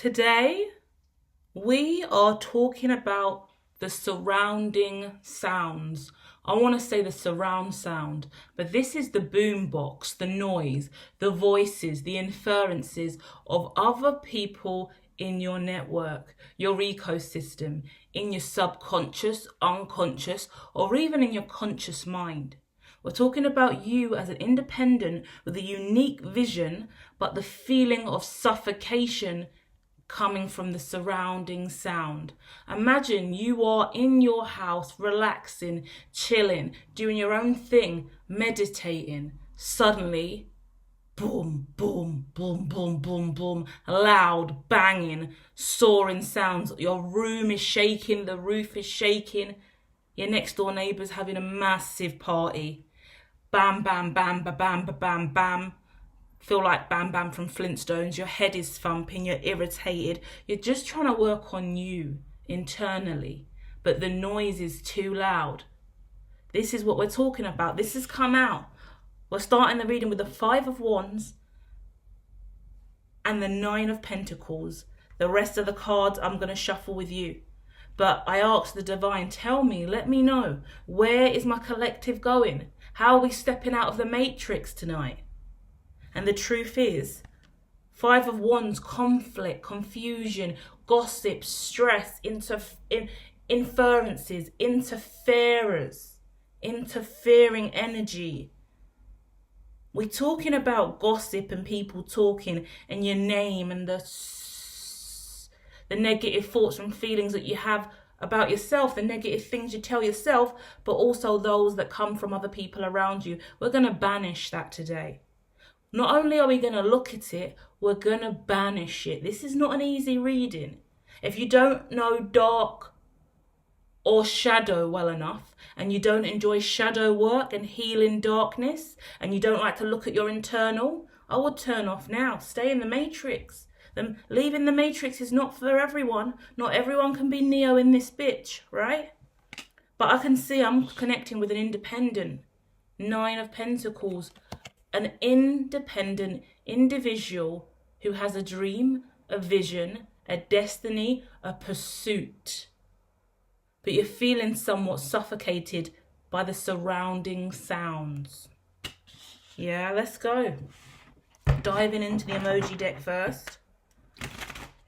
Today, we are talking about the surrounding sounds. I want to say the surround sound, but this is the boom box, the noise, the voices, the inferences of other people in your network, your ecosystem, in your subconscious, unconscious, or even in your conscious mind. We're talking about you as an independent with a unique vision, but the feeling of suffocation coming from the surrounding sound. Imagine you are in your house, relaxing, chilling, doing your own thing, meditating. Suddenly, boom, boom, boom, boom, boom, boom, loud, banging, soaring sounds. Your room is shaking, the roof is shaking. Your next door neighbour's having a massive party. Bam, bam, bam, ba, bam, ba, bam, bam. Feel like Bam Bam from Flintstones. Your head is thumping, you're irritated. You're just trying to work on you internally, but the noise is too loud. This is what we're talking about. This has come out. We're starting the reading with the 5 of Wands and the 9 of Pentacles. The rest of the cards I'm going to shuffle with you. But I asked the divine, tell me, let me know, where is my collective going? How are we stepping out of the matrix tonight? And the truth is, 5 of Wands, conflict, confusion, gossip, stress, inferences, interferers, interfering energy. We're talking about gossip and people talking and your name and the negative thoughts and feelings that you have about yourself, the negative things you tell yourself, but also those that come from other people around you. We're going to banish that today. Not only are we going to look at it, we're going to banish it. This is not an easy reading. If you don't know dark or shadow well enough, and you don't enjoy shadow work and healing darkness, and you don't like to look at your internal, I would turn off now. Stay in the matrix. Then leaving the matrix is not for everyone. Not everyone can be Neo in this bitch, right? But I can see I'm connecting with an independent 9 of Pentacles. An independent individual who has a dream, a vision, a destiny, a pursuit. But you're feeling somewhat suffocated by the surrounding sounds. Yeah, let's go. Diving into the emoji deck first.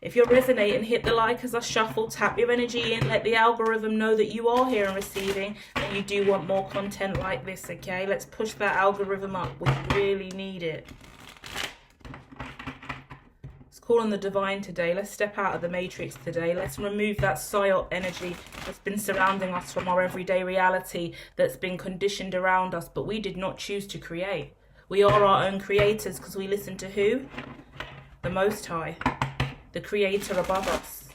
If you're resonating, hit the like as I shuffle, tap your energy in, let the algorithm know that you are here and receiving, and you do want more content like this, okay? Let's push that algorithm up. We really need it. Let's call on the divine today. Let's step out of the matrix today. Let's remove that psyop energy that's been surrounding us from our everyday reality, that's been conditioned around us, but we did not choose to create. We are our own creators because we listen to who? The Most High. The creator above us.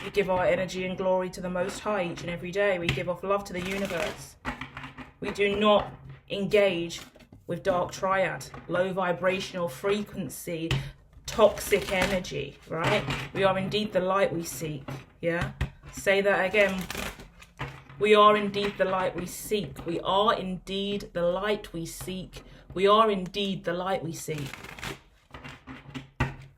We give our energy and glory to the Most High each and every day. We give off love to the universe. We do not engage with dark triad, low vibrational frequency, toxic energy, right? We are indeed the light we seek, yeah? Say that again. We are indeed the light we seek. We are indeed the light we seek. We are indeed the light we seek.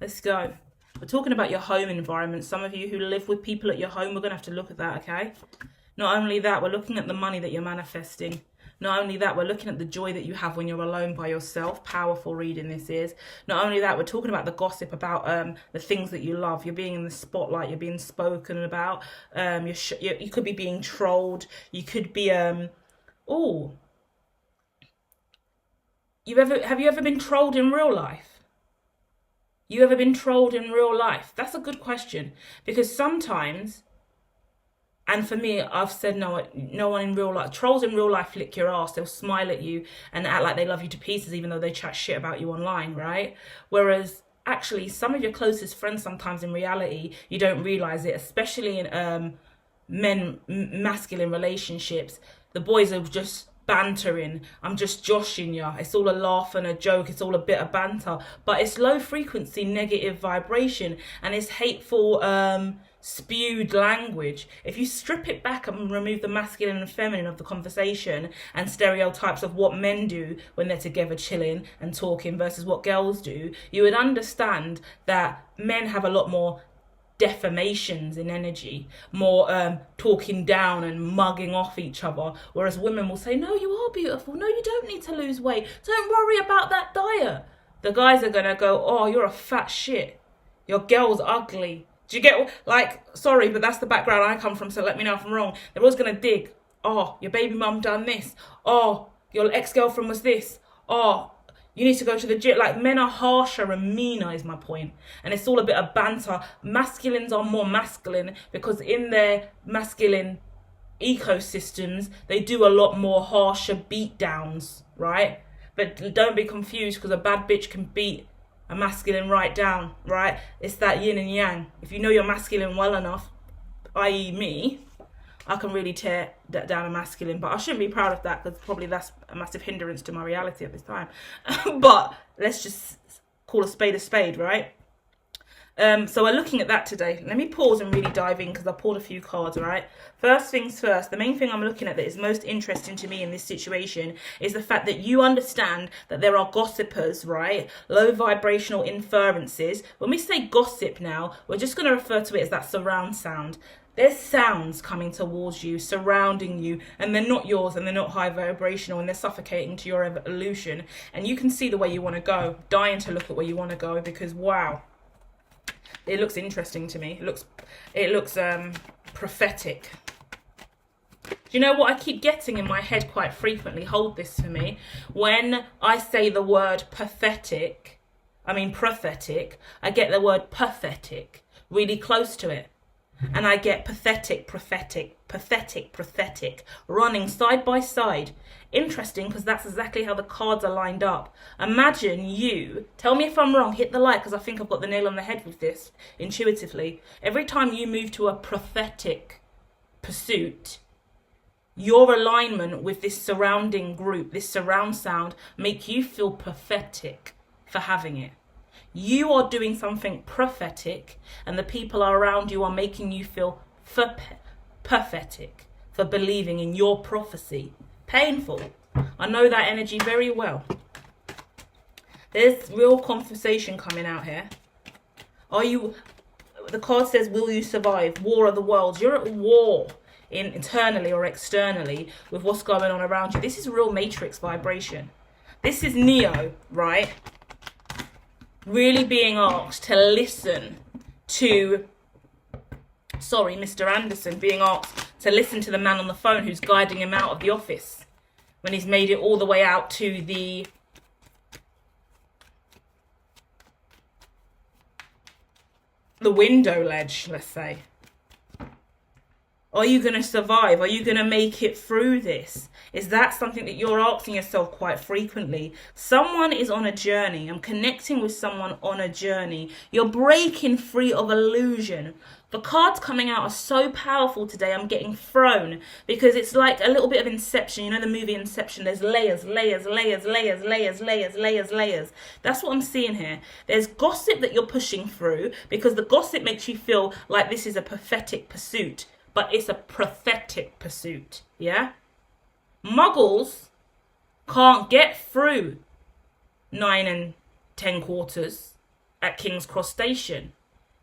Let's go. We're talking about your home environment. Some of you who live with people at your home, we're going to have to look at that, okay? Not only that, we're looking at the money that you're manifesting. Not only that, we're looking at the joy that you have when you're alone by yourself. Powerful reading this is. Not only that, we're talking about the gossip about the things that you love. You're being in the spotlight. You're being spoken about. You could be being trolled. You could be... have you ever been trolled in real life? You ever been trolled in real life? That's a good question, because sometimes, and for me, I've said no one in real life. Trolls in real life lick your ass. They'll smile at you and act like they love you to pieces, even though they chat shit about you online, right? Whereas actually, some of your closest friends, sometimes in reality, you don't realize it, especially in masculine relationships. The boys are just bantering. I'm just joshing you. It's all a laugh and a joke. It's all a bit of banter, but it's low frequency negative vibration, and it's hateful spewed language. If you strip it back and remove the masculine and feminine of the conversation and stereotypes of what men do when they're together chilling and talking versus what girls do, you would understand that men have a lot more defamations in energy, more talking down and mugging off each other, whereas women will say, no, you are beautiful, no, you don't need to lose weight, don't worry about that diet. The guys are gonna go, oh, you're a fat shit, your girl's ugly. Do you get, like, sorry, but that's the background I come from, so let me know if I'm wrong. They're always gonna dig, oh, your baby mum done this, oh, your ex-girlfriend was this, oh, you need to go to the gym. Like, men are harsher and meaner is my point. And it's all a bit of banter. Masculines are more masculine because in their masculine ecosystems, they do a lot more harsher beatdowns, right? But don't be confused, because a bad bitch can beat a masculine right down, right? It's that yin and yang. If you know you're masculine well enough, i.e. me, I can really tear that down a masculine, but I shouldn't be proud of that because probably that's a massive hindrance to my reality at this time. But let's just call a spade, right? So we're looking at that today. Let me pause and really dive in because I pulled a few cards, right? First things first, the main thing I'm looking at that is most interesting to me in this situation is the fact that you understand that there are gossipers, right? Low vibrational inferences. When we say gossip now, we're just going to refer to it as that surround sound. There's sounds coming towards you, surrounding you, and they're not yours, and they're not high vibrational, and they're suffocating to your evolution. And you can see the way you want to go, dying to look at where you want to go, because wow, it looks interesting to me. It looks prophetic. Do you know what I keep getting in my head quite frequently? Hold this for me. When I say the word prophetic, I get the word pathetic really close to it. And I get pathetic, running side by side. Interesting, because that's exactly how the cards are lined up. Imagine you, tell me if I'm wrong, hit the like, because I think I've got the nail on the head with this, intuitively. Every time you move to a prophetic pursuit, your alignment with this surrounding group, this surround sound, make you feel pathetic for having it. You are doing something prophetic, and the people around you are making you feel pathetic for believing in your prophecy. Painful. I know that energy very well. There's real conversation coming out here. The card says, will you survive? War of the worlds. You're at war internally or externally with what's going on around you. This is real matrix vibration. This is Neo, right? Really being asked to listen to, Mr. Anderson being asked to listen to the man on the phone who's guiding him out of the office when he's made it all the way out to the window ledge, let's say. Are you going to survive? Are you going to make it through this? Is that something that you're asking yourself quite frequently? Someone is on a journey. I'm connecting with someone on a journey. You're breaking free of illusion. The cards coming out are so powerful today. I'm getting thrown because it's like a little bit of Inception. You know the movie Inception? There's layers. That's what I'm seeing here. There's gossip that you're pushing through because the gossip makes you feel like this is a pathetic pursuit. But it's a prophetic pursuit, yeah? Muggles can't get through 9 and 10 quarters at King's Cross Station.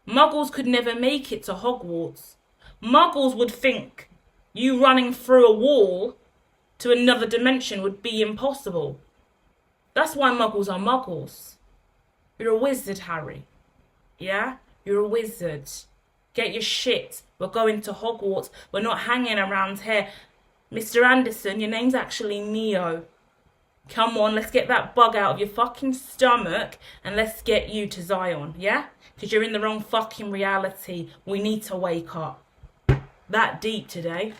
Muggles could never make it to Hogwarts. Muggles would think you running through a wall to another dimension would be impossible. That's why Muggles are Muggles. You're a wizard, Harry. Yeah? You're a wizard. Get your shit. We're going to Hogwarts. We're not hanging around here. Mr. Anderson, your name's actually Neo. Come on, let's get that bug out of your fucking stomach and let's get you to Zion, yeah? Because you're in the wrong fucking reality. We need to wake up. That deep today.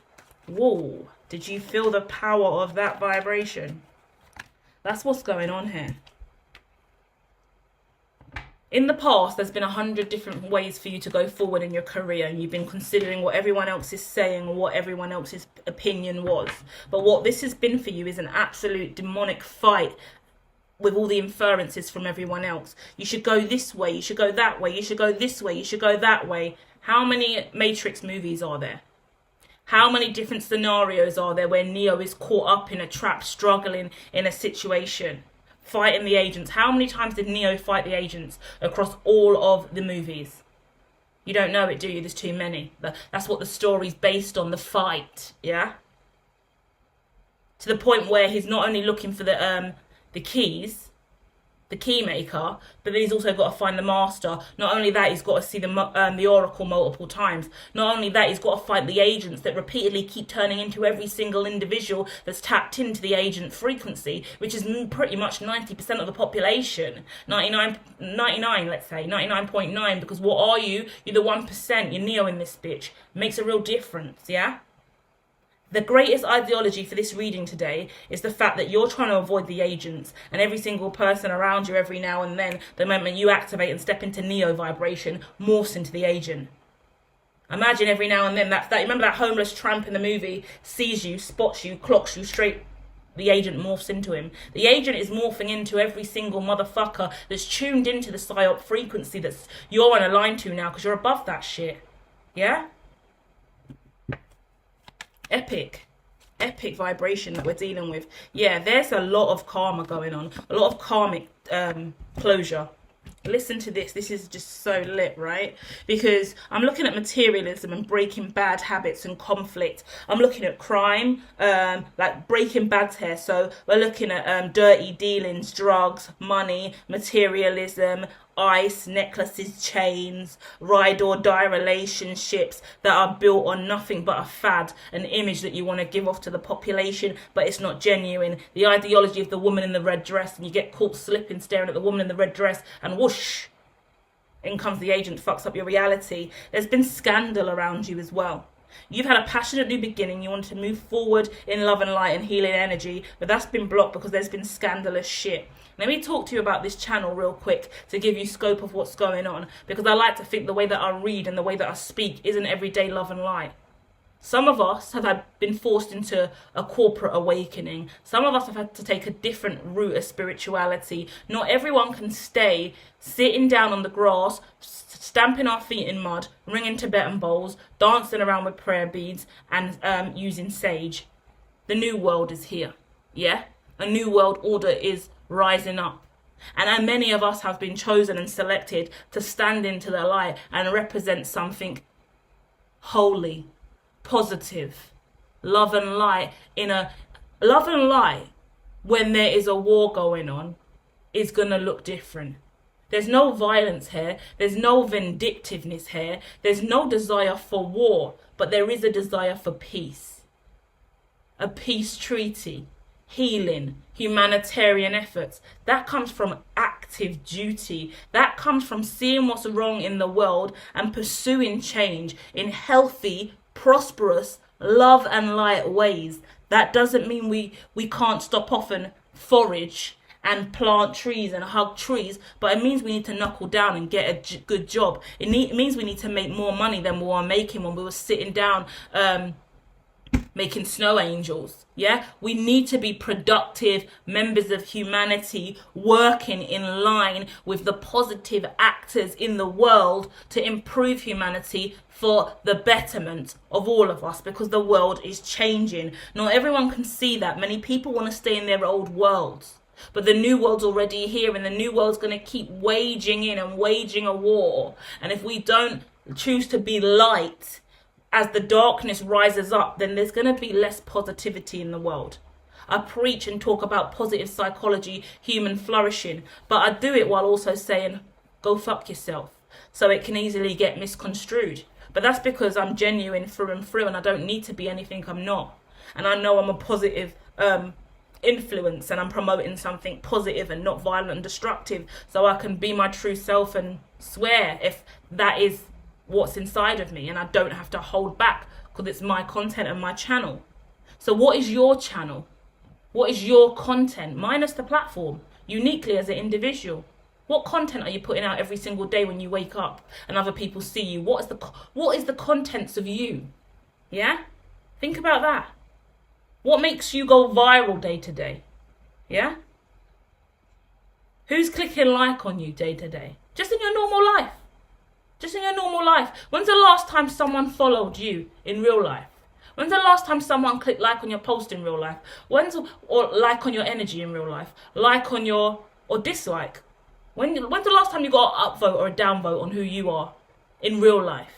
Whoa. Did you feel the power of that vibration? That's what's going on here. In the past, there's been 100 different ways for you to go forward in your career, and you've been considering what everyone else is saying or what everyone else's opinion was. But what this has been for you is an absolute demonic fight with all the inferences from everyone else. You should go this way, you should go that way, you should go this way, you should go that way. How many Matrix movies are there? How many different scenarios are there where Neo is caught up in a trap, struggling in a situation, fighting the agents? How many times did Neo fight the agents across all of the movies? You don't know it, do you? There's too many. That's what the story's based on, the fight, yeah? To the point where he's not only looking for the keys, the key maker, but then he's also got to find the master. Not only that, he's got to see the oracle multiple times. Not only that, he's got to fight the agents that repeatedly keep turning into every single individual that's tapped into the agent frequency, which is pretty much 90% of the population. 99, let's say, 99.9, because what are you? You're the 1%, you're Neo in this bitch. Makes a real difference, yeah? The greatest ideology for this reading today is the fact that you're trying to avoid the agents, and every single person around you every now and then, the moment you activate and step into Neo vibration, morphs into the agent. Imagine every now and then that remember that homeless tramp in the movie sees you, spots you, clocks you straight, the agent morphs into him. The agent is morphing into every single motherfucker that's tuned into the psyop frequency that you're on a line to now, because you're above that shit. Yeah? Epic vibration that we're dealing with. Yeah, there's a lot of karma going on, a lot of karmic closure. Listen to this. This is just so lit, right? Because I'm looking at materialism and breaking bad habits and conflict. I'm looking at crime, like Breaking Bad's here. So we're looking at dirty dealings, drugs, money, materialism, ice, necklaces, chains, ride or die relationships that are built on nothing but a fad, an image that you want to give off to the population, but it's not genuine. The ideology of the woman in the red dress, and you get caught slipping, staring at the woman in the red dress, and whoosh, in comes the agent, fucks up your reality. There's been scandal around you as well. You've had a passionate new beginning. You want to move forward in love and light and healing energy, but that's been blocked because there's been scandalous shit. Let me talk to you about this channel real quick to give you scope of what's going on, because I like to think the way that I read and the way that I speak isn't everyday love and light. Some of us have been forced into a corporate awakening. Some of us have had to take a different route of spirituality. Not everyone can stay sitting down on the grass, stamping our feet in mud, ringing Tibetan bowls, dancing around with prayer beads, and using sage. The new world is here, yeah? A new world order is rising up. And many of us have been chosen and selected to stand into the light and represent something holy, positive, love and light. Love and light, when there is a war going on, is going to look different. There's no violence here. There's no vindictiveness here. There's no desire for war, but there is a desire for peace. A peace treaty, healing, humanitarian efforts. That comes from active duty. That comes from seeing what's wrong in the world and pursuing change in healthy, prosperous, love and light ways. That doesn't mean we can't stop off and forage and plant trees and hug trees, but it means we need to knuckle down and get a good job. It means we need to make more money than we were making when we were sitting down making snow angels. Yeah, we need to be productive members of humanity, working in line with the positive actors in the world to improve humanity for the betterment of all of us, because the world is changing. Not everyone can see that. Many people want to stay in their old worlds, but the new world's already here, and the new world's going to keep waging a war. And if we don't choose to be light as the darkness rises up, then there's going to be less positivity in the world. I preach and talk about positive psychology, human flourishing, but I do it while also saying, go fuck yourself. So it can easily get misconstrued. But that's because I'm genuine through and through, and I don't need to be anything I'm not. And I know I'm a positive influence, and I'm promoting something positive and not violent and destructive, so I can be my true self and swear if that is what's inside of me, and I don't have to hold back because it's my content and my channel. So what is your channel? What is your content, minus the platform, uniquely as an individual? What content are you putting out every single day when you wake up and other people see you? What is the contents of you? Yeah? Think about that. What makes you go viral day to day? Yeah? Who's clicking like on you day to day? Just in your normal life. life? When's the last time someone followed you in real life? When's the last time someone clicked like on your post in real life? Or like on your energy in real life? Like on your, or dislike? When's the last time you got an upvote or a downvote on who you are in real life?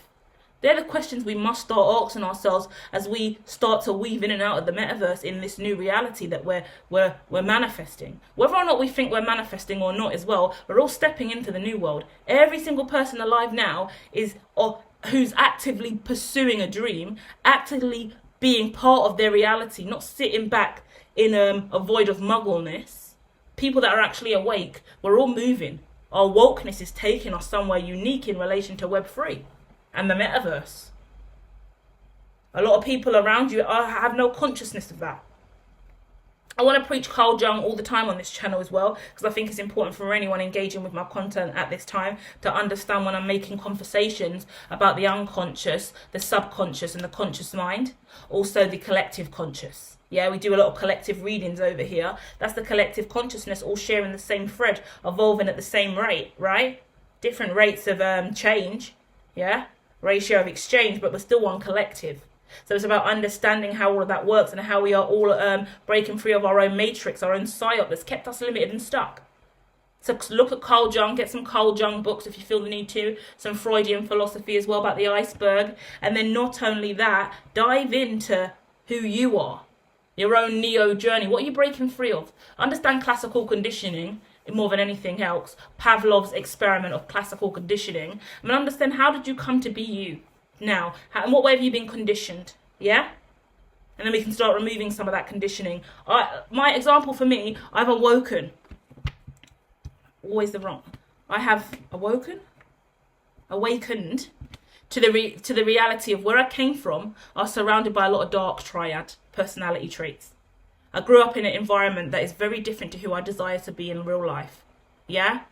They're the questions we must start asking ourselves as we start to weave in and out of the metaverse in this new reality that we're manifesting. Whether or not we think we're manifesting or not as well, we're all stepping into the new world. Every single person alive now is, or who's actively pursuing a dream, actively being part of their reality, not sitting back in a void of muggleness. People that are actually awake, we're all moving. Our wokeness is taking us somewhere unique in relation to Web3 and the metaverse. A lot of people around you have no consciousness of that. I want to preach Carl Jung all the time on this channel as well, because I think it's important for anyone engaging with my content at this time to understand when I'm making conversations about the unconscious, the subconscious and the conscious mind, also the collective conscious. Yeah, we do a lot of collective readings over here. That's the collective consciousness all sharing the same thread, evolving at the same rate, right? Different rates of change, yeah? Ratio of exchange, but we're still one collective. So it's about understanding how all of that works and how we are all breaking free of our own matrix, our own psyop that's kept us limited and stuck. So look at Carl Jung, get some Carl Jung books if you feel the need to, some Freudian philosophy as well about the iceberg. And then not only that, dive into who you are, your own neo journey. What are you breaking free of? Understand classical conditioning more than anything else, Pavlov's experiment of classical conditioning. I mean, understand, how did you come to be you? Now, in what way have you been conditioned? Yeah? And then we can start removing some of that conditioning. My example for me, I've awoken. Always the wrong. I have awakened to the reality of where I came from. I was surrounded by a lot of dark triad personality traits. I grew up in an environment that is very different to who I desire to be in real life. Yeah?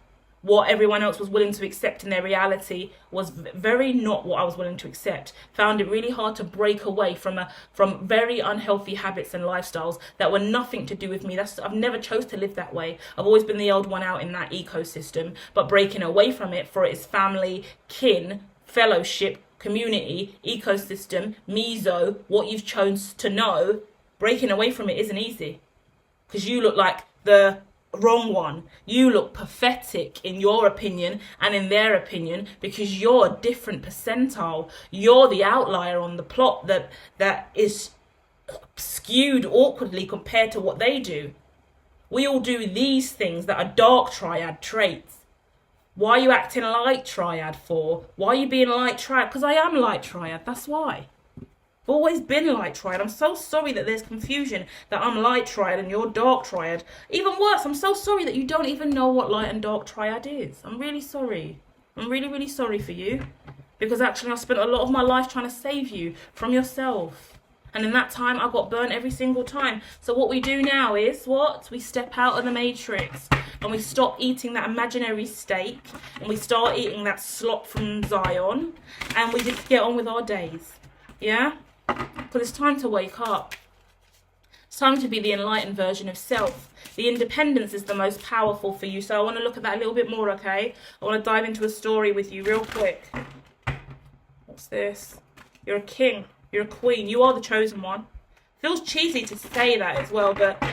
What everyone else was willing to accept in their reality was very not what I was willing to accept. Found it really hard to break away from very unhealthy habits and lifestyles that were nothing to do with me. I've never chose to live that way. I've always been the old one out in that ecosystem, but breaking away from it for its family, kin, fellowship, community, ecosystem, meso, what you've chosen to know, breaking away from it isn't easy. Because you look like the wrong one. You look pathetic in your opinion and in their opinion because you're a different percentile. You're the outlier on the plot that is skewed awkwardly compared to what they do. We all do these things that are dark triad traits. Why are you acting light triad for? Why are you being light triad? Because I am light triad, that's why. I've always been light triad. I'm so sorry that there's confusion that I'm light triad and you're dark triad. Even worse, I'm so sorry that you don't even know what light and dark triad is. I'm really sorry. I'm really, really sorry for you. Because actually I spent a lot of my life trying to save you from yourself. And in that time, I got burnt every single time. So what we do now is, what? We step out of the matrix and we stop eating that imaginary steak and we start eating that slop from Zion and we just get on with our days. Yeah? Because it's time to wake up. It's time to be the enlightened version of self. The independence is the most powerful for you. So I want to look at that a little bit more, okay? I want to dive into a story with you real quick. What's this? You're a king. You're a queen. You are the chosen one. Feels cheesy to say that as well, but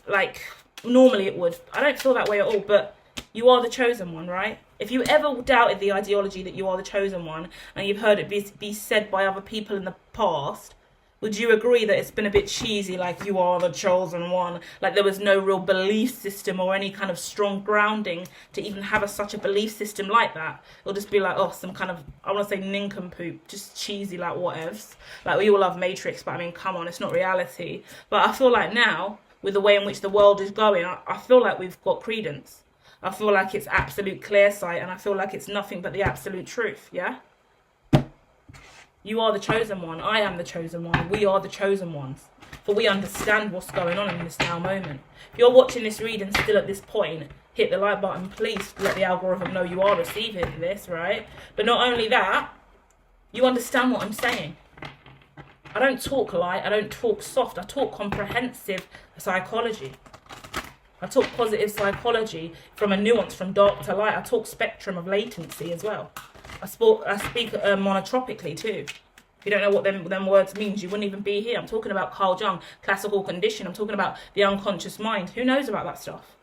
like normally it would. I don't feel that way at all, but you are the chosen one, right? If you ever doubted the ideology that you are the chosen one and you've heard it be said by other people in the past, would you agree that it's been a bit cheesy, like you are the chosen one? Like there was no real belief system or any kind of strong grounding to even have such a belief system like that. It'll just be like, oh, some kind of, I want to say nincompoop, just cheesy, like whatevs. Like we all love Matrix, but I mean, come on, it's not reality. But I feel like now, with the way in which the world is going, I feel like we've got credence. I feel like it's absolute clear sight and I feel like it's nothing but the absolute truth, yeah? You are the chosen one. I am the chosen one. We are the chosen ones. For we understand what's going on in this now moment. If you're watching this reading still at this point, hit the like button. Please let the algorithm know you are receiving this, right? But not only that, you understand what I'm saying. I don't talk light. I don't talk soft. I talk comprehensive psychology. I talk positive psychology from a nuance from dark to light. I talk spectrum of latency as well. I speak monotropically too. If you don't know what them words means, you wouldn't even be here. I'm talking about Carl Jung, classical condition. I'm talking about the unconscious mind. Who knows about that stuff?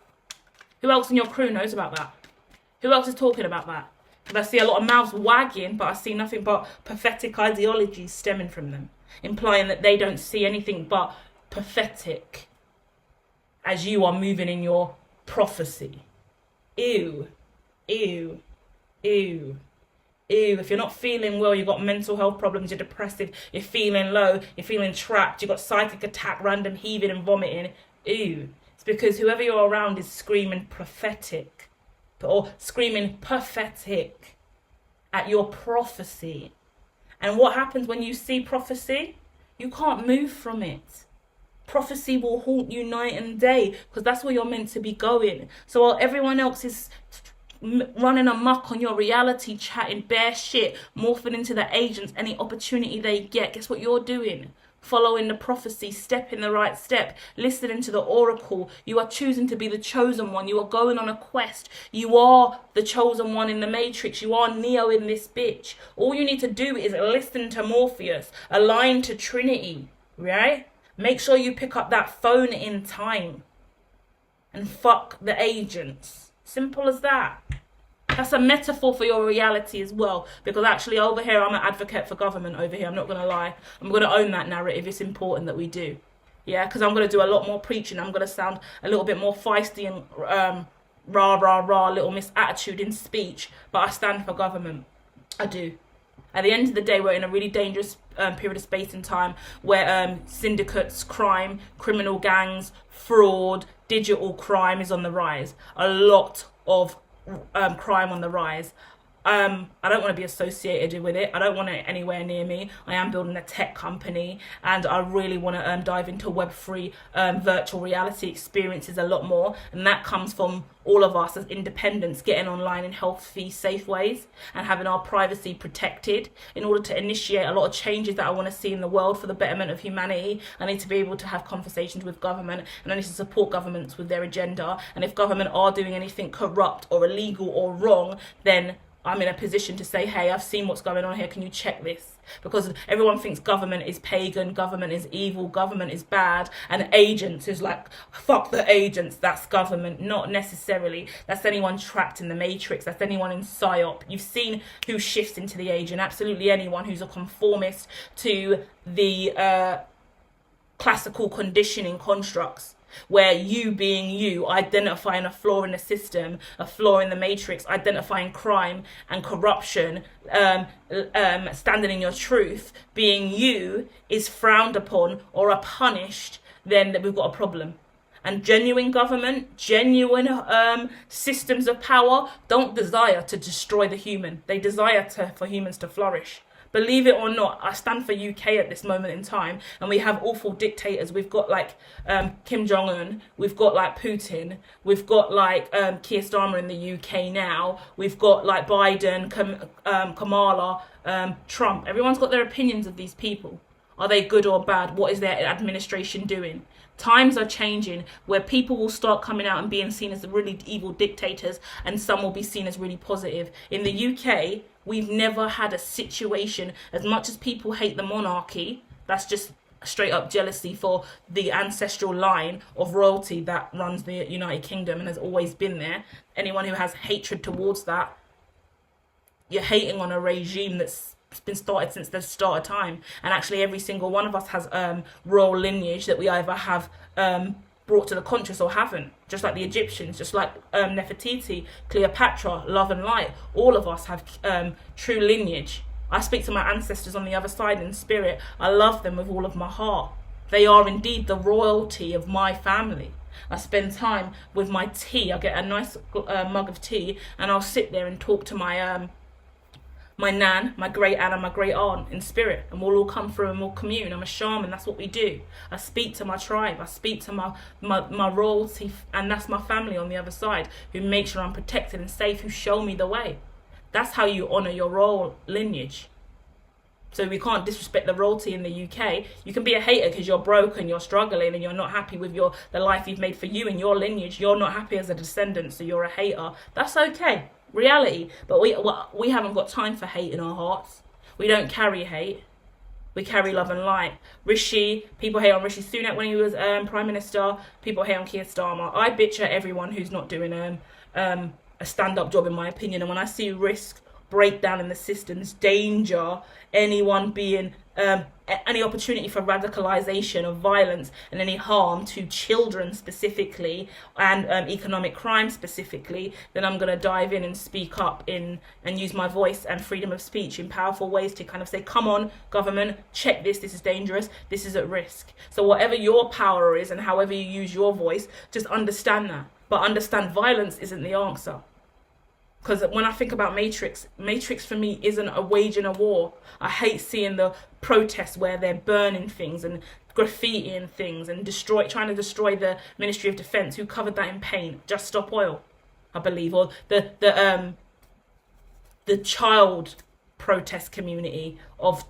Who else in your crew knows about that? Who else is talking about that? Because I see a lot of mouths wagging, but I see nothing but pathetic ideologies stemming from them, implying that they don't see anything but pathetic as you are moving in your prophecy. Ew. Ew. Ew. Ew, if you're not feeling well, you've got mental health problems, you're depressive, you're feeling low, you're feeling trapped, you've got psychic attack, random heaving and vomiting. Ew. It's because whoever you're around is screaming prophetic or screaming pathetic at your prophecy. And what happens when you see prophecy? You can't move from it. Prophecy will haunt you night and day because that's where you're meant to be going. So while everyone else is running amok on your reality, chatting bare shit, morphing into the agents any opportunity they get, guess what you're doing? Following the prophecy, stepping the right step, listening to the oracle. You are choosing to be the chosen one. You are going on a quest. You are the chosen one in the Matrix. You are Neo in this bitch. All you need to do is listen to Morpheus, align to Trinity, right? Make sure you pick up that phone in time and fuck the agents. Simple as that. That's a metaphor for your reality as well. Because actually over here, I'm an advocate for government over here. I'm not going to lie. I'm going to own that narrative. It's important that we do. Yeah, because I'm going to do a lot more preaching. I'm going to sound a little bit more feisty and rah, rah, rah, little miss attitude in speech. But I stand for government. I do. At the end of the day, we're in a really dangerous period of space and time where syndicates, crime, criminal gangs, fraud, digital crime is on the rise. A lot of crime on the rise. I don't want to be associated with it. I don't want it anywhere near me. I am building a tech company and I really want to dive into Web3 virtual reality experiences a lot more. And that comes from all of us as independents getting online in healthy, safe ways and having our privacy protected in order to initiate a lot of changes that I want to see in the world for the betterment of humanity. I need to be able to have conversations with government and I need to support governments with their agenda. And if government are doing anything corrupt or illegal or wrong, then I'm in a position to say, hey, I've seen what's going on here. Can you check this? Because everyone thinks government is pagan, government is evil, government is bad. And agents is like, fuck the agents, that's government. Not necessarily. That's anyone trapped in the Matrix. That's anyone in PSYOP. You've seen who shifts into the agent. Absolutely anyone who's a conformist to the classical conditioning constructs. Where you being you, identifying a flaw in the system, a flaw in the Matrix, identifying crime and corruption, standing in your truth, being you is frowned upon or are punished, then we've got a problem. And genuine government, genuine systems of power don't desire to destroy the human. They desire for humans to flourish. Believe it or not, I stand for UK at this moment in time, and we have awful dictators. We've got like Kim Jong-un, we've got like Putin, we've got like Keir Starmer in the UK now, we've got like Biden, Kamala, Trump. Everyone's got their opinions of these people. Are they good or bad? What is their administration doing? Times are changing where people will start coming out and being seen as the really evil dictators and some will be seen as really positive. In the UK, we've never had a situation, as much as people hate the monarchy, that's just straight up jealousy for the ancestral line of royalty that runs the United Kingdom and has always been there. Anyone who has hatred towards that, you're hating on a regime that's been started since the start of time. And actually every single one of us has royal lineage that we either have brought to the conscious or haven't, just like the Egyptians, just like Nefertiti, Cleopatra, Love and Light. All of us have true lineage. I speak to my ancestors on the other side in spirit. I love them with all of my heart. They are indeed the royalty of my family. I spend time with my tea. I get a nice mug of tea and I'll sit there and talk to my my nan, my great aunt and my great aunt in spirit, and we'll all come through and we'll commune. I'm a shaman, that's what we do. I speak to my tribe, I speak to my royalty, and that's my family on the other side, who make sure I'm protected and safe, who show me the way. That's how you honour your royal lineage. So we can't disrespect the royalty in the UK. You can be a hater because you're broke and you're struggling and you're not happy with the life you've made for you and your lineage. You're not happy as a descendant, so you're a hater. That's okay. reality. But we haven't got time for hate in our hearts. We don't carry hate. We carry love and light. Rishi, people hate on Rishi Sunak when he was Prime Minister. People hate on Keir Starmer. I bitch at everyone who's not doing a stand-up job, in my opinion. And when I see risk, breakdown in the systems, danger, anyone being any opportunity for radicalization of violence and any harm to children specifically, and economic crime specifically, then I'm going to dive in and speak up and use my voice and freedom of speech in powerful ways to kind of say, come on, government, check this is dangerous, this is at risk. So whatever your power is and however you use your voice, just understand that. But understand violence isn't the answer. Because when I think about Matrix for me isn't a waging a war. I hate seeing the protests where they're burning things and graffitiing things and trying to destroy the Ministry of Defence. Who covered that in paint? Just Stop Oil, I believe, or the child protest community of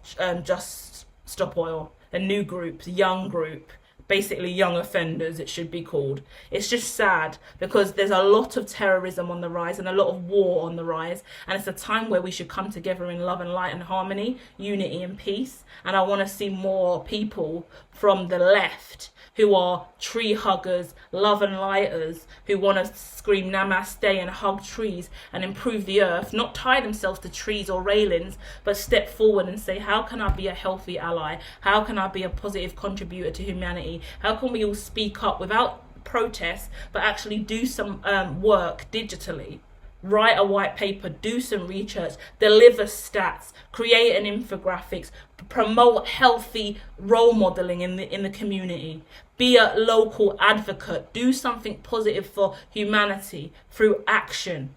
Just Stop Oil, a new group, young group. Basically young offenders, it should be called. It's just sad because there's a lot of terrorism on the rise and a lot of war on the rise, and it's a time where we should come together in love and light and harmony, unity and peace. And I want to see more people from the left who are tree huggers, love and lighters, who want to scream namaste and hug trees and improve the earth, not tie themselves to trees or railings, but step forward and say, how can I be a healthy ally? How can I be a positive contributor to humanity? How can we all speak up without protest, but actually do some work digitally? Write a white paper, do some research, deliver stats, create an infographics, promote healthy role modeling in the community, be a local advocate, do something positive for humanity through action.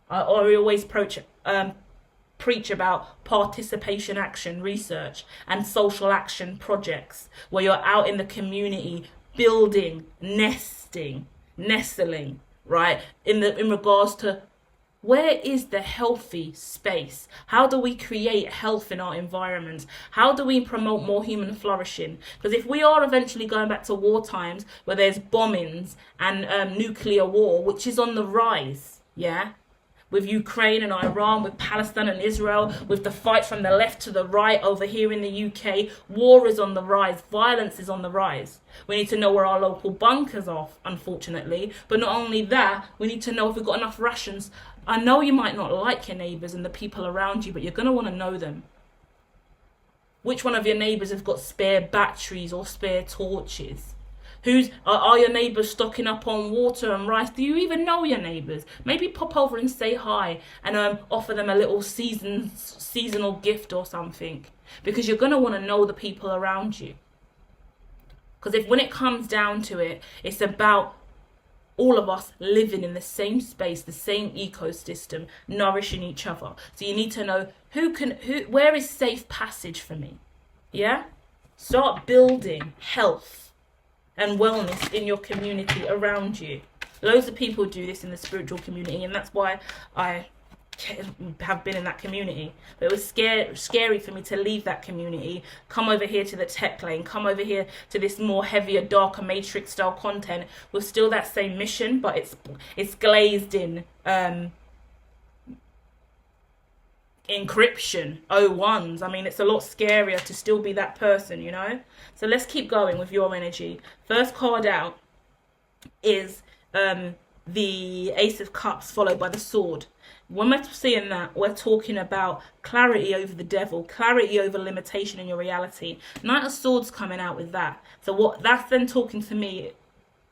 I always preach about participation action research and social action projects where you're out in the community building, nestling, right? In regards to where is the healthy space? How do we create health in our environments? How do we promote more human flourishing? Because if we are eventually going back to war times where there's bombings and nuclear war, which is on the rise, yeah? With Ukraine and Iran, with Palestine and Israel, with the fight from the left to the right over here in the UK, war is on the rise, violence is on the rise. We need to know where our local bunkers are, unfortunately. But not only that, we need to know if we've got enough rations. I know you might not like your neighbours and the people around you, but you're going to want to know them. Which one of your neighbours have got spare batteries or spare torches? Are your neighbours stocking up on water and rice? Do you even know your neighbours? Maybe pop over and say hi and offer them a little seasonal gift or something. Because you're going to want to know the people around you. Because when it comes down to it, it's about all of us living in the same space, the same ecosystem, nourishing each other. So you need to know where is safe passage for me? Yeah? Start building health and wellness in your community around you. Loads of people do this in the spiritual community, and that's why I have been in that community. But it was scary for me to leave that community, come over here to the tech lane, come over here to this more heavier, darker matrix style content with still that same mission, but it's glazed in encryption, O1s. I mean, it's a lot scarier to still be that person, you know? So let's keep going with your energy. First card out is the Ace of Cups followed by the Sword. When we're seeing that, we're talking about clarity over the devil, clarity over limitation in your reality. Knight of Swords coming out with that. So what that's then talking to me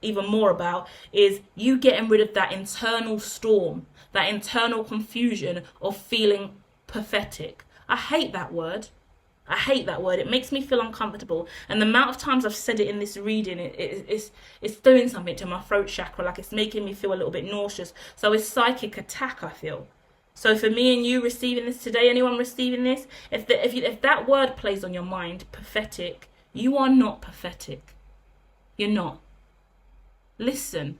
even more about is you getting rid of that internal storm, that internal confusion of feeling pathetic. I hate that word. I hate that word. It makes me feel uncomfortable. And the amount of times I've said it in this reading, it's doing something to my throat chakra. Like it's making me feel a little bit nauseous. So it's psychic attack, I feel. So for me and you receiving this today, anyone receiving this, if that word plays on your mind, pathetic, you are not pathetic. You're not. Listen,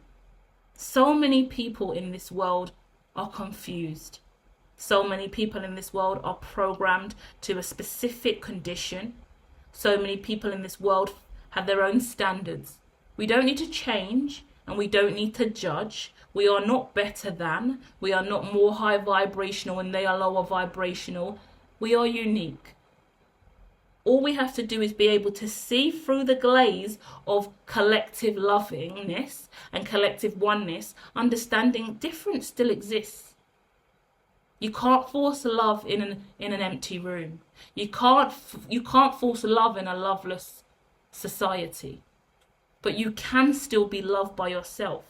so many people in this world are confused. So many people in this world are programmed to a specific condition. So many people in this world have their own standards. We don't need to change, and we don't need to judge. We are not better than. We are not more high vibrational and they are lower vibrational. We are unique. All we have to do is be able to see through the glaze of collective lovingness and collective oneness, understanding difference still exists. You can't force love in an empty room. You can't force love in a loveless society. But you can still be loved by yourself.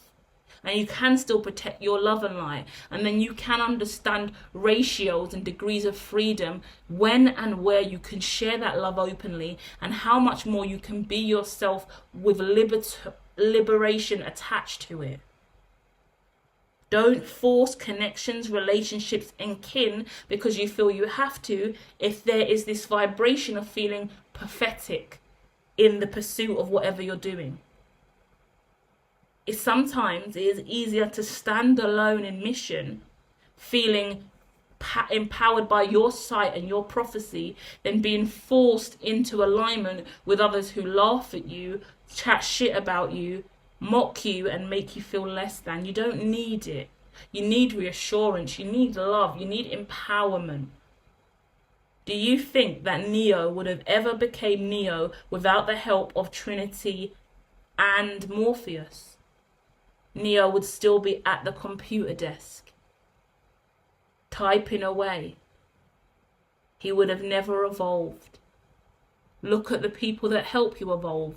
And you can still protect your love and light. And then you can understand ratios and degrees of freedom when and where you can share that love openly, and how much more you can be yourself with liberation attached to it. Don't force connections, relationships, and kin because you feel you have to, if there is this vibration of feeling pathetic in the pursuit of whatever you're doing. Sometimes it is easier to stand alone in mission, feeling empowered by your sight and your prophecy, than being forced into alignment with others who laugh at you, chat shit about you, mock you, and make you feel less than. You don't need it. You need reassurance. You need love. You need empowerment. Do you think that Neo would have ever became Neo without the help of Trinity and Morpheus? Neo would still be at the computer desk, typing away. He would have never evolved. Look at the people that help you evolve.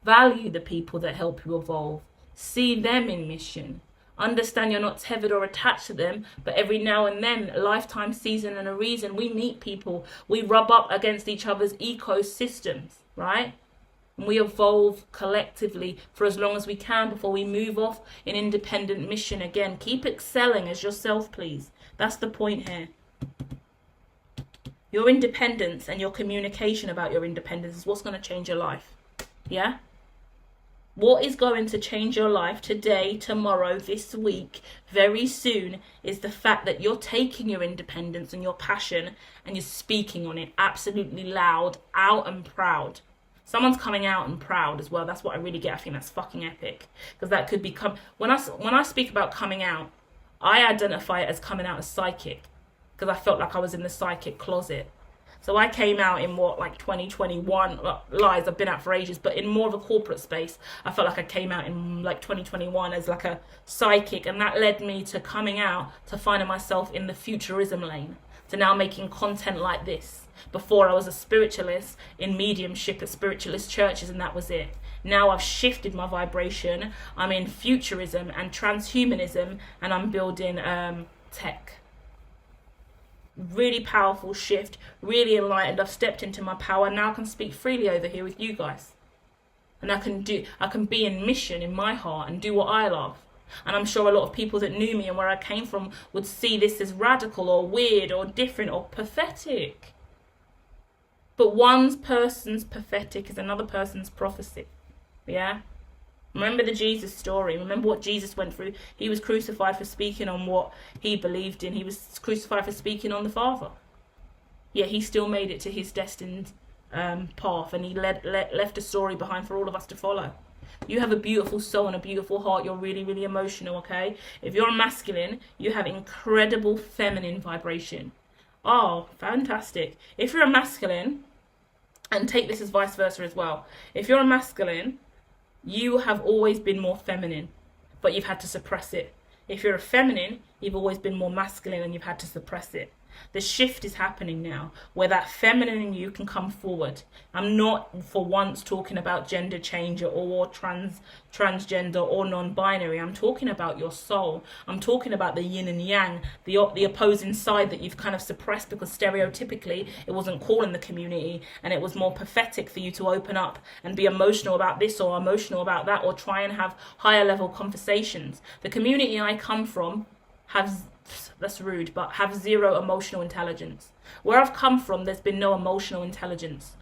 Value the people that help you evolve. See them in mission. Understand you're not tethered or attached to them, but every now and then, a lifetime, season, and a reason, we meet people. We rub up against each other's ecosystems, right? And we evolve collectively for as long as we can before we move off in independent mission again. Keep excelling as yourself, please. That's the point here. Your independence and your communication about your independence is what's going to change your life. Yeah? What is going to change your life today, tomorrow, this week, very soon, is the fact that you're taking your independence and your passion and you're speaking on it absolutely loud, out and proud. Someone's coming out and proud as well. That's what I really get. I think that's fucking epic. Because that could become... When I speak about coming out, I identify it as coming out as psychic. Because I felt like I was in the psychic closet. So I came out in 2021, lies I've been out for ages, but in more of a corporate space. I felt like I came out in 2021 as a psychic, and that led me to coming out, to finding myself in the futurism lane, to now making content like this. Before I was a spiritualist in mediumship at spiritualist churches, and that was it. Now I've shifted my vibration. I'm in futurism and transhumanism, and I'm building tech. Really powerful shift, really enlightened. I've stepped into my power. Now I can speak freely over here with you guys. And I can be in mission in my heart and do what I love. And I'm sure a lot of people that knew me and where I came from would see this as radical or weird or different or pathetic. But one person's pathetic is another person's prophecy. Yeah? Remember the Jesus story. Remember what Jesus went through. He was crucified for speaking on what he believed in. He was crucified for speaking on the Father. Yet he still made it to his destined path, and he left a story behind for all of us to follow. You have a beautiful soul and a beautiful heart. You're really, really emotional, okay? If you're a masculine, you have incredible feminine vibration. Oh, fantastic. If you're a masculine, and take this as vice versa as well. If you're a masculine, you have always been more feminine, but you've had to suppress it. If you're a feminine, you've always been more masculine and you've had to suppress it. The shift is happening now, where that feminine in you can come forward. I'm not for once talking about gender change or transgender or non-binary. I'm talking about your soul. I'm talking about the yin and yang, the opposing side that you've kind of suppressed because stereotypically it wasn't cool in the community, and it was more pathetic for you to open up and be emotional about this or emotional about that, or try and have higher level conversations. The community I come from that's rude, but have zero emotional intelligence. Where I've come from, there's been no emotional intelligence.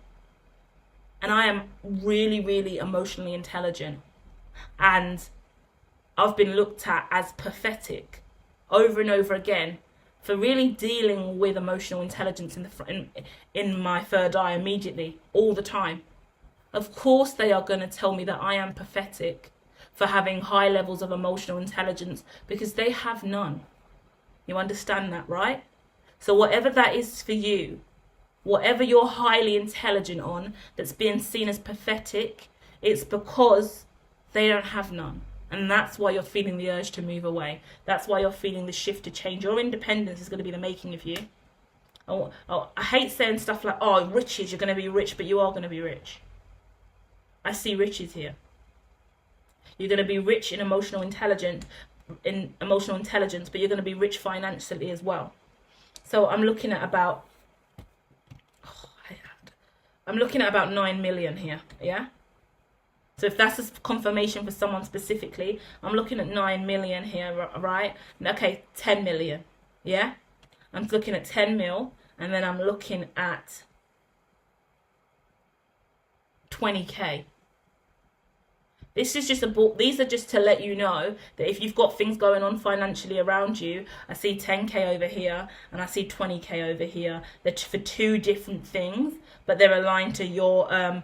And I am really, really emotionally intelligent. And I've been looked at as pathetic over and over again for really dealing with emotional intelligence in my third eye immediately, all the time. Of course they are going to tell me that I am pathetic for having high levels of emotional intelligence, because they have none. You understand that, right? So whatever that is for you, whatever you're highly intelligent on that's being seen as pathetic, it's because they don't have none. And that's why you're feeling the urge to move away. That's why you're feeling the shift to change. Your independence is going to be the making of you. I hate saying stuff like, oh, riches, you're going to be rich, but you are going to be rich. I see riches here. You're going to be rich in emotional intelligence, but you're going to be rich financially as well. So I'm looking at about 9 million here, yeah? So if that's a confirmation for someone specifically, I'm looking at 9 million here, right? Okay, 10 million, yeah? I'm looking at 10 mil, and then I'm looking at 20k. This is just these are just to let you know that if you've got things going on financially around you, I see 10k over here and I see 20k over here. They're for two different things, but they're aligned to your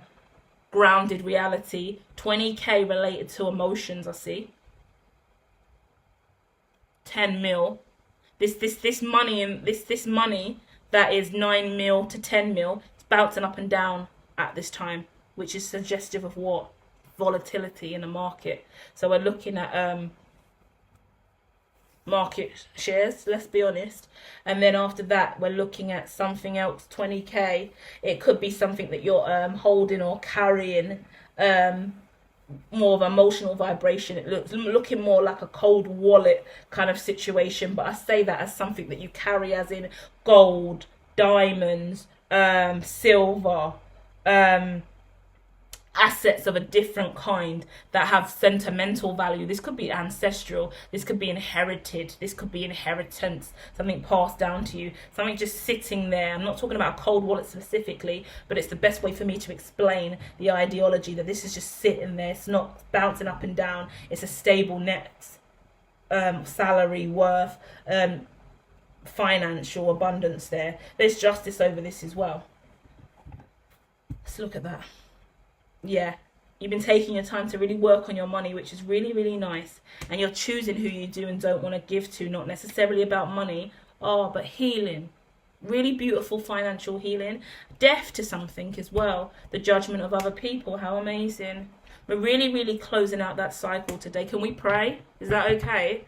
grounded reality. 20k related to emotions, I see. 10 mil. This money and this money that is 9 mil to 10 mil, it's bouncing up and down at this time, which is suggestive of what? Volatility in the market. So we're looking at market shares, let's be honest, and then after that we're looking at something else. 20k, it could be something that you're holding or carrying, more of emotional vibration. It looks looking more like a cold wallet kind of situation, but I say that as something that you carry, as in gold, diamonds, silver, assets of a different kind that have sentimental value. This could be ancestral, this could be inherited, this could be inheritance, something passed down to you, something just sitting there. I'm not talking about a cold wallet specifically, but it's the best way for me to explain the ideology that this is just sitting there. It's not bouncing up and down. It's a stable net salary, worth, financial abundance there. There's justice over this as well. Let's look at that. Yeah, you've been taking your time to really work on your money, which is really, really nice. And you're choosing who you do and don't want to give to, not necessarily about money, but healing. Really beautiful financial healing. Death to something as well. The judgment of other people. How amazing. We're really, really closing out that cycle today. Can we pray? Is that okay?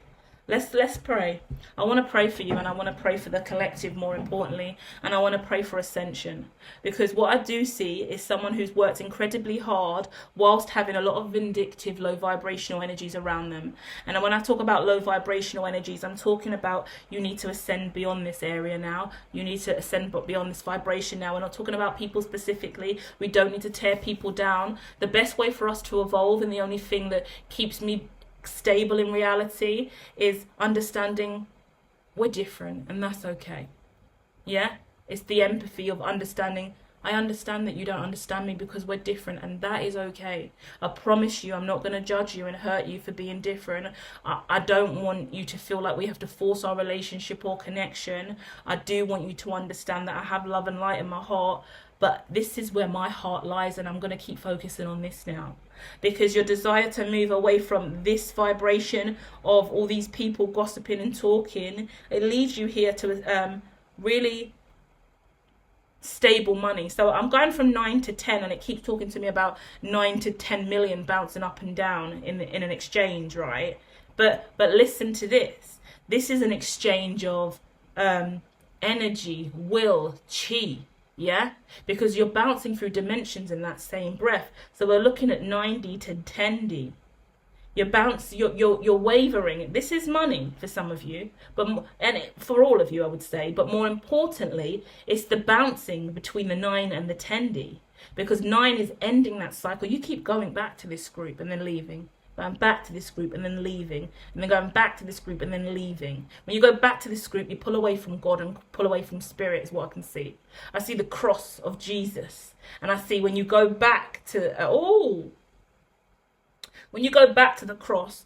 Let's pray. I want to pray for you, and I want to pray for the collective more importantly, and I want to pray for ascension, because what I do see is someone who's worked incredibly hard whilst having a lot of vindictive low vibrational energies around them. And when I talk about low vibrational energies, I'm talking about you need to ascend beyond this area now. You need to ascend beyond this vibration now. We're not talking about people specifically. We don't need to tear people down. The best way for us to evolve, and the only thing that keeps me stable in reality, is understanding we're different, and that's okay. Yeah, it's the empathy of understanding. I understand that you don't understand me because we're different, and that is okay. I promise you I'm not going to judge you and hurt you for being different. I don't want you to feel like we have to force our relationship or connection. I do want you to understand that I have love and light in my heart, but this is where my heart lies, and I'm going to keep focusing on this now. Because your desire to move away from this vibration of all these people gossiping and talking, it leads you here to really stable money. So I'm going from 9 to 10, and it keeps talking to me about 9 to 10 million bouncing up and down in an exchange, right? But listen to this. This is an exchange of energy, will, chi. Yeah, because you're bouncing through dimensions in that same breath. So we're looking at 9D to 10D. You're wavering. This is money for some of you, for all of you, I would say. But more importantly, it's the bouncing between the 9 and the 10D, because 9 is ending that cycle. You keep going back to this group and then leaving. Going back to this group and then leaving, and then going back to this group and then leaving. When you go back to this group, you pull away from God and pull away from spirit, is what I can see. I see the cross of Jesus, and I see when you go back to when you go back to the cross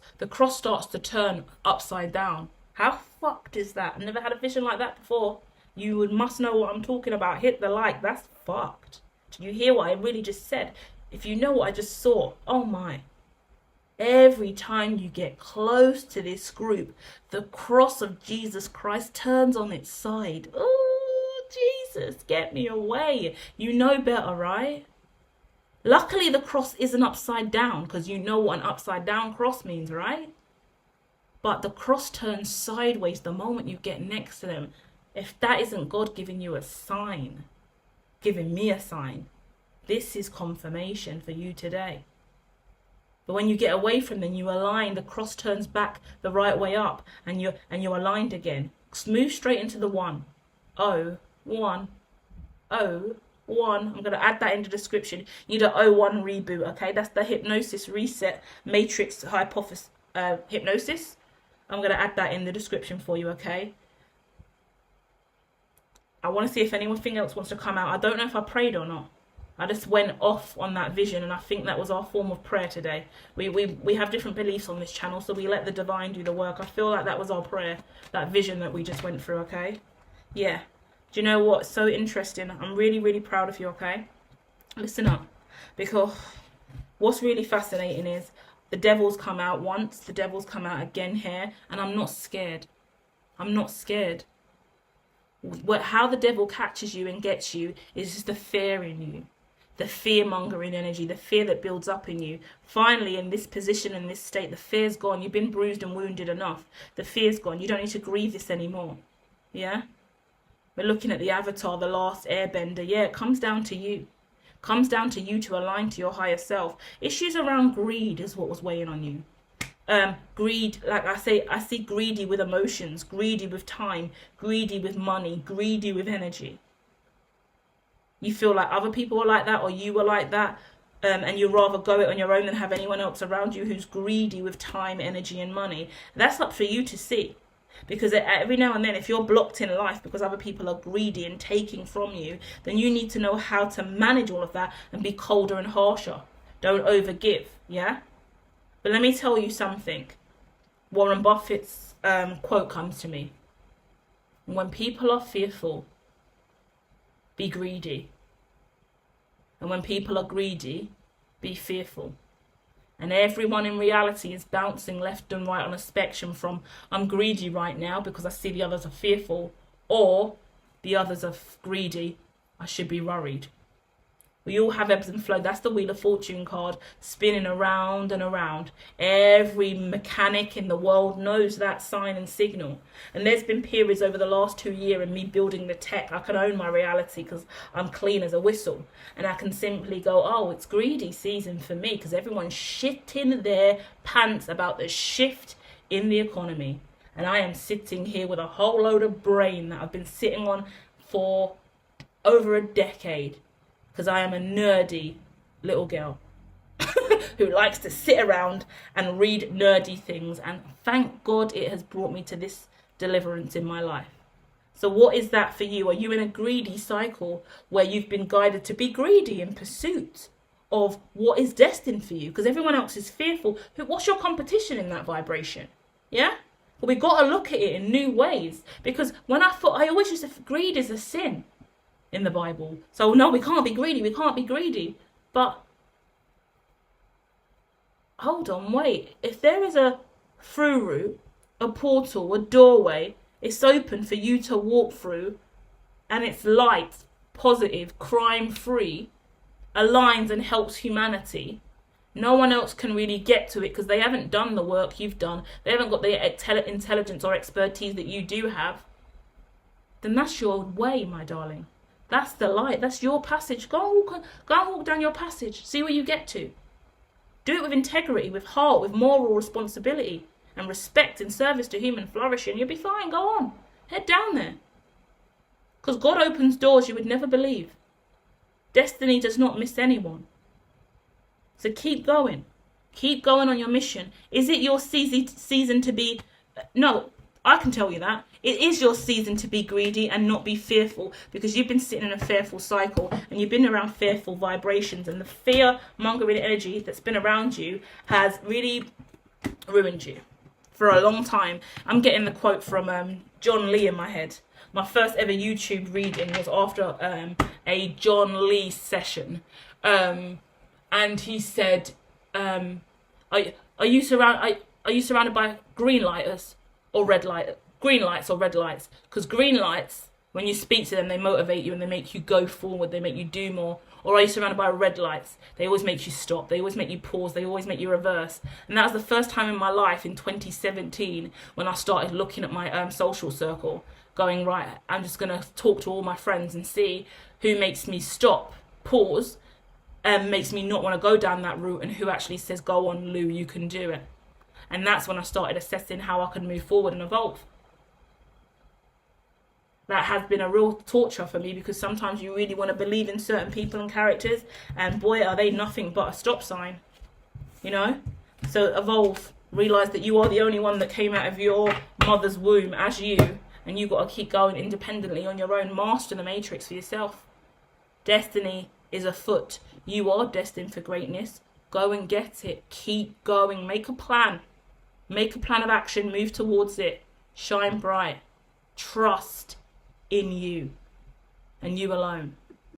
starts to turn upside down. How fucked is that? I've never had a vision like that before. You must know what I'm talking about. Hit the like. That's fucked. Do you hear what I really just said? If you know what I just saw, oh my. Every time you get close to this group, the cross of Jesus Christ turns on its side. Oh, Jesus, get me away. You know better, right? Luckily, the cross isn't upside down, because you know what an upside down cross means, right? But the cross turns sideways the moment you get next to them. If that isn't God giving you a sign, giving me a sign, this is confirmation for you today. But when you get away from them, you align, the cross turns back the right way up, and you're aligned again. Move straight into the 1. Oh, 1. Oh, 1. I'm going to add that in the description. You need an 01 reboot, okay? That's the hypnosis reset matrix hypothesis hypnosis. I'm going to add that in the description for you, okay? I want to see if anything else wants to come out. I don't know if I prayed or not. I just went off on that vision, and I think that was our form of prayer today. We have different beliefs on this channel, so we let the divine do the work. I feel like that was our prayer, that vision that we just went through, okay? Yeah. Do you know what's so interesting? I'm really, really proud of you, okay? Listen up. Because what's really fascinating is the devil's come out once, the devil's come out again here, and I'm not scared. I'm not scared. How the devil catches you and gets you is just the fear in you. The fear-mongering energy, the fear that builds up in you. Finally, in this position, in this state, the fear's gone. You've been bruised and wounded enough. The fear's gone. You don't need to grieve this anymore. Yeah? We're looking at the Avatar, the last airbender. Yeah, it comes down to you. Comes down to you to align to your higher self. Issues around greed is what was weighing on you. Greed, like I see greedy with emotions, greedy with time, greedy with money, greedy with energy. You feel like other people are like that, or you were like that, and you'd rather go it on your own than have anyone else around you who's greedy with time, energy, and money. That's up for you to see. Because every now and then, if you're blocked in life because other people are greedy and taking from you, then you need to know how to manage all of that and be colder and harsher. Don't overgive, yeah? But let me tell you something. Warren Buffett's quote comes to me. When people are fearful, be greedy. And when people are greedy, be fearful. And everyone in reality is bouncing left and right on a spectrum from I'm greedy right now because I see the others are fearful, or the others are greedy, I should be worried. We all have ebbs and flow. That's the Wheel of Fortune card spinning around and around. Every mechanic in the world knows that sign and signal. And there's been periods over the last 2 years in me building the tech. I can own my reality because I'm clean as a whistle. And I can simply go, oh, it's greedy season for me because everyone's shitting their pants about the shift in the economy. And I am sitting here with a whole load of brain that I've been sitting on for over a decade. Because I am a nerdy little girl who likes to sit around and read nerdy things. And thank God it has brought me to this deliverance in my life. So what is that for you? Are you in a greedy cycle where you've been guided to be greedy in pursuit of what is destined for you? Because everyone else is fearful. What's your competition in that vibration? Yeah? But we've got to look at it in new ways. Because when I always used to, greed is a sin in the Bible. So no, we can't be greedy. We can't be greedy. But hold on, wait. If there is a through route, a portal, a doorway, it's open for you to walk through, and it's light, positive, crime-free, aligns and helps humanity. No one else can really get to it because they haven't done the work you've done. They haven't got the intelligence or expertise that you do have. Then that's your way, my darling. That's the light. That's your passage. Go and walk down your passage. See where you get to. Do it with integrity, with heart, with moral responsibility and respect and service to human flourishing. You'll be fine. Go on. Head down there. Because God opens doors you would never believe. Destiny does not miss anyone. So keep going. Keep going on your mission. Is it your season to be... No, I can tell you that. It is your season to be greedy and not be fearful, because you've been sitting in a fearful cycle and you've been around fearful vibrations, and the fear-mongering energy that's been around you has really ruined you for a long time. I'm getting the quote from John Lee in my head. My first ever YouTube reading was after a John Lee session. And he said, Are you surrounded by green lighters or green lights or red lights? Because green lights, when you speak to them, they motivate you and they make you go forward. They make you do more. Or are you surrounded by red lights? They always make you stop. They always make you pause. They always make you reverse. And that was the first time in my life in 2017 when I started looking at my social circle, going, right, I'm just going to talk to all my friends and see who makes me stop, pause, and makes me not want to go down that route, and who actually says, go on, Lou, you can do it. And that's when I started assessing how I could move forward and evolve. That has been a real torture for me, because sometimes you really want to believe in certain people and characters, and boy, are they nothing but a stop sign, you know? So evolve, realize that you are the only one that came out of your mother's womb as you, and you got to keep going independently on your own. Master the matrix for yourself. Destiny is afoot. You are destined for greatness. Go and get it. Keep going. Make a plan. Make a plan of action. Move towards it. Shine bright. Trust in you and you alone.